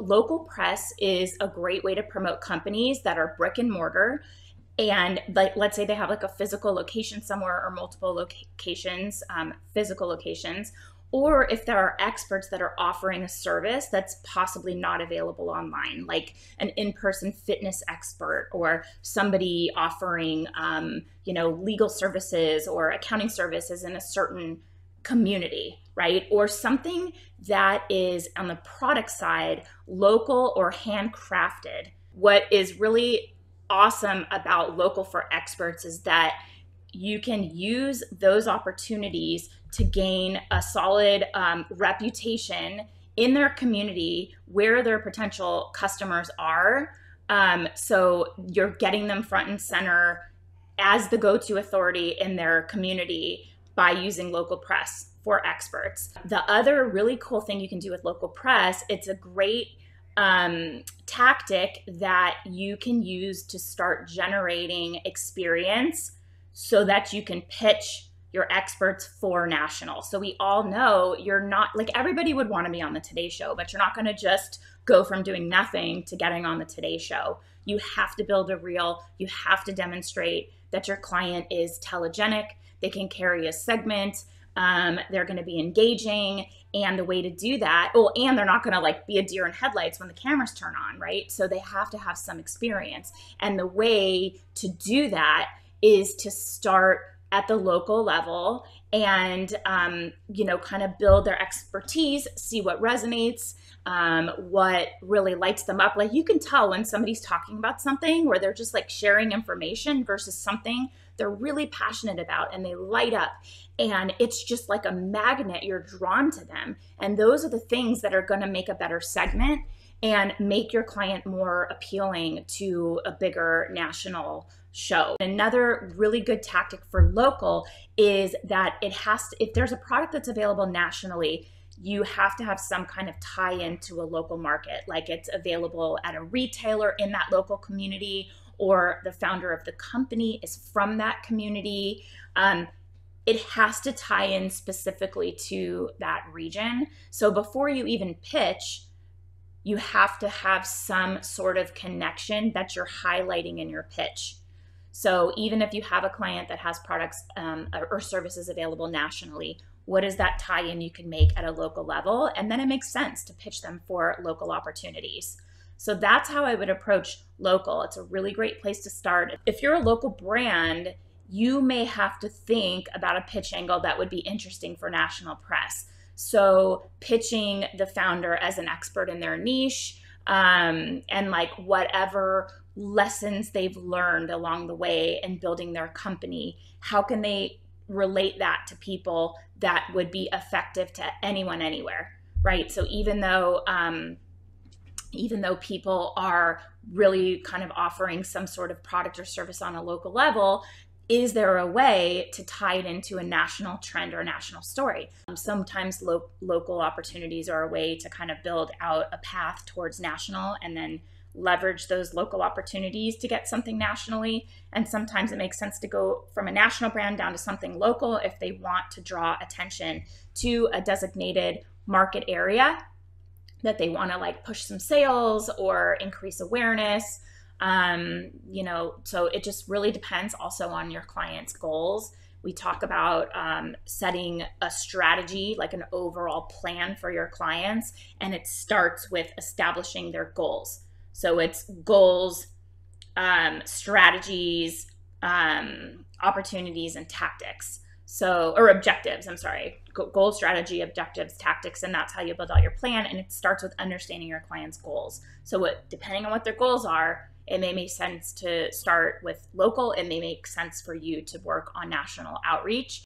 local press is a great way to promote companies that are brick and mortar. And like, let's say they have like a physical location somewhere or multiple locations, physical locations, or if there are experts that are offering a service that's possibly not available online, like an in-person fitness expert or somebody offering, legal services or accounting services in a certain community, right? Or something that is on the product side, local or handcrafted. What is really awesome about Local for Experts is that you can use those opportunities to gain a solid reputation in their community where their potential customers are. So you're getting them front and center as the go-to authority in their community by using local press for experts. The other really cool thing you can do with local press, it's a great tactic that you can use to start generating experience so that you can pitch your experts for national. So we all know you're not, like, everybody would want to be on the Today Show, but you're not going to just go from doing nothing to getting on the Today Show. You have to build a reel. You have to demonstrate that your client is telegenic. They can carry a segment. They're going to be engaging. And the way to do that, and they're not going to like be a deer in headlights when the cameras turn on, right? So they have to have some experience. And the way to do that is to start at the local level and, kind of build their expertise, see what resonates, what really lights them up. Like, you can tell when somebody's talking about something where they're just like sharing information versus something they're really passionate about and they light up. And it's just like a magnet, you're drawn to them. And those are the things that are going to make a better segment and make your client more appealing to a bigger national show. Another really good tactic for local is that if there's a product that's available nationally, you have to have some kind of tie-in to a local market, like it's available at a retailer in that local community, or the founder of the company is from that community. It has to tie in specifically to that region. So before you even pitch, you have to have some sort of connection that you're highlighting in your pitch. So even if you have a client that has products or services available nationally, what is that tie-in you can make at a local level? And then it makes sense to pitch them for local opportunities. So that's how I would approach local. It's a really great place to start. If you're a local brand, you may have to think about a pitch angle that would be interesting for national press. So pitching the founder as an expert in their niche, and like whatever lessons they've learned along the way in building their company, how can they relate that to people that would be effective to anyone, anywhere, right? So even though people are really kind of offering some sort of product or service on a local level, is there a way to tie it into a national trend or a national story? Sometimes local opportunities are a way to kind of build out a path towards national and then leverage those local opportunities to get something nationally. And sometimes it makes sense to go from a national brand down to something local if they want to draw attention to a designated market area that they want to like push some sales or increase awareness. So it just really depends also on your client's goals. We talk about setting a strategy, like an overall plan for your clients, and it starts with establishing their goals. So it's goals, strategies, opportunities, and tactics. Or objectives, I'm sorry, goal, strategy, objectives, tactics, and that's how you build out your plan. And it starts with understanding your client's goals. So depending on what their goals are, it may make sense to start with local. It may make sense for you to work on national outreach.